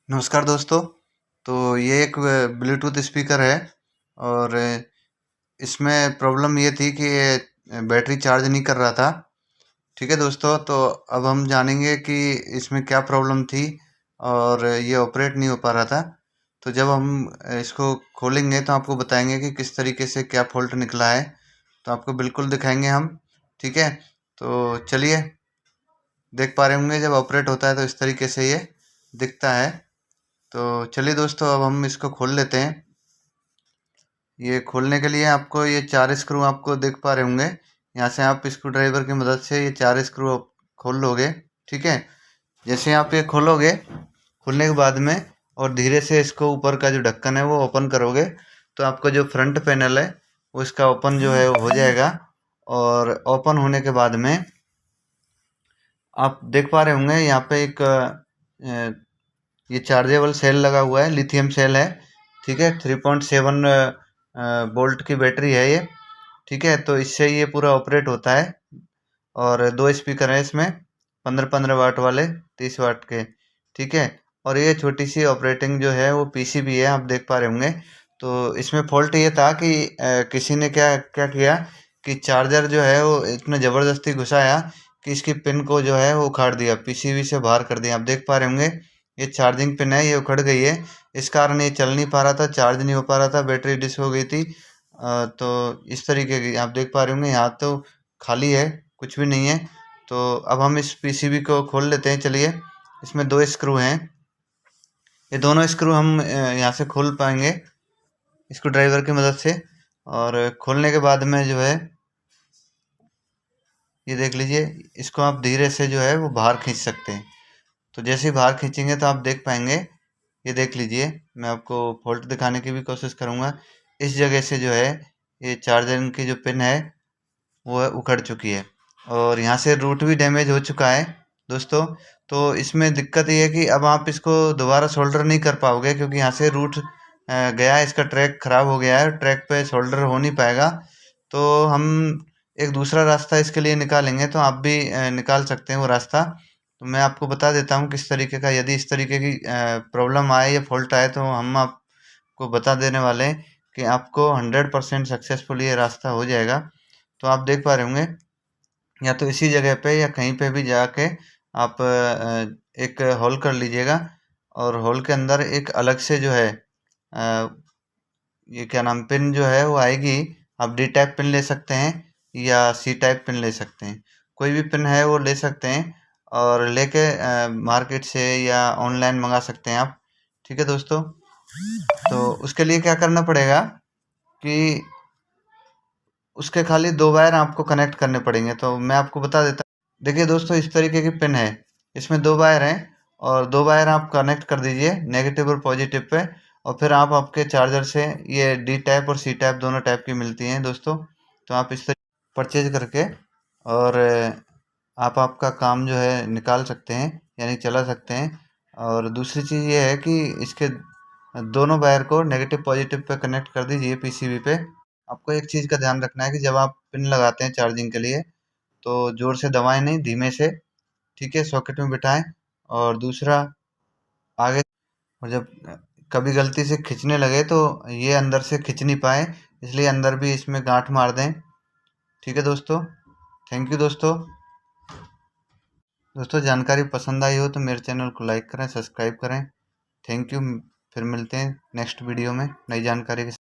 नमस्कार दोस्तों। तो ये एक ब्लूटूथ स्पीकर है और इसमें प्रॉब्लम ये थी कि ये बैटरी चार्ज नहीं कर रहा था। ठीक है दोस्तों, तो अब हम जानेंगे कि इसमें क्या प्रॉब्लम थी और ये ऑपरेट नहीं हो पा रहा था। तो जब हम इसको खोलेंगे तो आपको बताएंगे कि किस तरीके से क्या फॉल्ट निकला है। तो आपको बिल्कुल दिखाएंगे हम। ठीक है, तो चलिए। देख पा रहे होंगे जब ऑपरेट होता है तो इस तरीके से ये दिखता है। तो चलिए दोस्तों, अब हम इसको खोल लेते हैं। ये खोलने के लिए आपको ये 4 स्क्रू आपको देख पा रहे होंगे। यहाँ से आप स्क्रू ड्राइवर की मदद से ये 4 स्क्रू खोल लोगे। ठीक है, जैसे आप ये खोलोगे, खोलने के बाद में और धीरे से इसको ऊपर का जो ढक्कन है वो ओपन करोगे तो आपका जो फ्रंट पैनल है वो इसका ओपन जो है हो जाएगा। और ओपन होने के बाद में आप देख पा रहे होंगे यहाँ पे एक ये चार्जेबल सेल लगा हुआ है, लिथियम सेल है। ठीक है, 3.7 वोल्ट की बैटरी है ये। ठीक है, तो इससे ये पूरा ऑपरेट होता है। और 2 स्पीकर हैं इसमें, 15-15 वाट वाले, 30 वाट के। ठीक है, और ये छोटी सी ऑपरेटिंग जो है वो पीसीबी है, आप देख पा रहे होंगे। तो इसमें फॉल्ट ये था कि किसी ने क्या क्या किया कि चार्जर जो है वो इतना ज़बरदस्ती घुसाया कि इसकी पिन को जो है वो उखाड़ दिया, पीसीबी से बाहर कर दिया। आप देख पा रहे होंगे ये चार्जिंग पिन है, ये उखड़ गई है। इस कारण ये चल नहीं पा रहा था, चार्ज नहीं हो पा रहा था, बैटरी डिस हो गई थी। तो इस तरीके की आप देख पा रहे होंगे। यहाँ तो खाली है, कुछ भी नहीं है। तो अब हम इस पीसीबी को खोल लेते हैं। चलिए, इसमें 2 स्क्रू हैं, ये दोनों स्क्रू हम यहाँ से खोल पाएंगे स्क्रू ड्राइवर की मदद से। और खोलने के बाद में जो है ये देख लीजिए, इसको आप धीरे से जो है वो बाहर खींच सकते हैं। तो जैसे ही बाहर खींचेंगे तो आप देख पाएंगे, ये देख लीजिए। मैं आपको फॉल्ट दिखाने की भी कोशिश करूँगा। इस जगह से जो है ये चार्जर की जो पिन है वो उखड़ चुकी है और यहाँ से रूट भी डैमेज हो चुका है दोस्तों। तो इसमें दिक्कत ये है कि अब आप इसको दोबारा सोल्डर नहीं कर पाओगे क्योंकि यहाँ से रूट गया है, इसका ट्रैक खराब हो गया है, ट्रैक पे सोल्डर हो नहीं पाएगा। तो हम एक दूसरा रास्ता इसके लिए निकालेंगे, तो आप भी निकाल सकते हैं वो रास्ता। तो मैं आपको बता देता हूँ किस तरीके का, यदि इस तरीके की प्रॉब्लम आए या फॉल्ट आए तो हम आपको बता देने वाले हैं कि आपको 100% सक्सेसफुल ये रास्ता हो जाएगा। तो आप देख पा रहे होंगे, या तो इसी जगह पे या कहीं पे भी जाके आप एक होल कर लीजिएगा और होल के अंदर एक अलग से जो है अ, ये क्या नाम पिन जो है वो आएगी। आप डी टाइप पिन ले सकते हैं या सी टाइप पिन ले सकते हैं, कोई भी पिन है वो ले सकते हैं और लेके मार्केट से या ऑनलाइन मंगा सकते हैं आप। ठीक है दोस्तों, तो उसके लिए क्या करना पड़ेगा कि उसके खाली 2 वायर आपको कनेक्ट करने पड़ेंगे। तो मैं आपको बता देता हूँ। देखिए दोस्तों, इस तरीके की पिन है, इसमें 2 वायर हैं और 2 वायर आप कनेक्ट कर दीजिए नेगेटिव और पॉजिटिव पे। और फिर आप आपके चार्जर से, ये डी टाइप और सी टाइप दोनों टाइप की मिलती हैं दोस्तों। तो आप इस तरीके परचेज करके और आप आपका काम जो है निकाल सकते हैं, यानी चला सकते हैं। और दूसरी चीज़ ये है कि इसके दोनों वायर को नेगेटिव पॉजिटिव पे कनेक्ट कर दीजिए पीसीबी पे। आपको एक चीज़ का ध्यान रखना है कि जब आप पिन लगाते हैं चार्जिंग के लिए तो ज़ोर से दबाएं नहीं, धीमे से। ठीक है, सॉकेट में बिठाएं। और दूसरा, आगे, और जब कभी गलती से खींचने लगे तो ये अंदर से खींच नहीं पाए, इसलिए अंदर भी इसमें गांठ मार दें। ठीक है दोस्तों, थैंक यू दोस्तों। दोस्तों, जानकारी पसंद आई हो तो मेरे चैनल को लाइक करें, सब्सक्राइब करें। Thank you. फिर मिलते हैं नेक्स्ट वीडियो में नई जानकारी के साथ।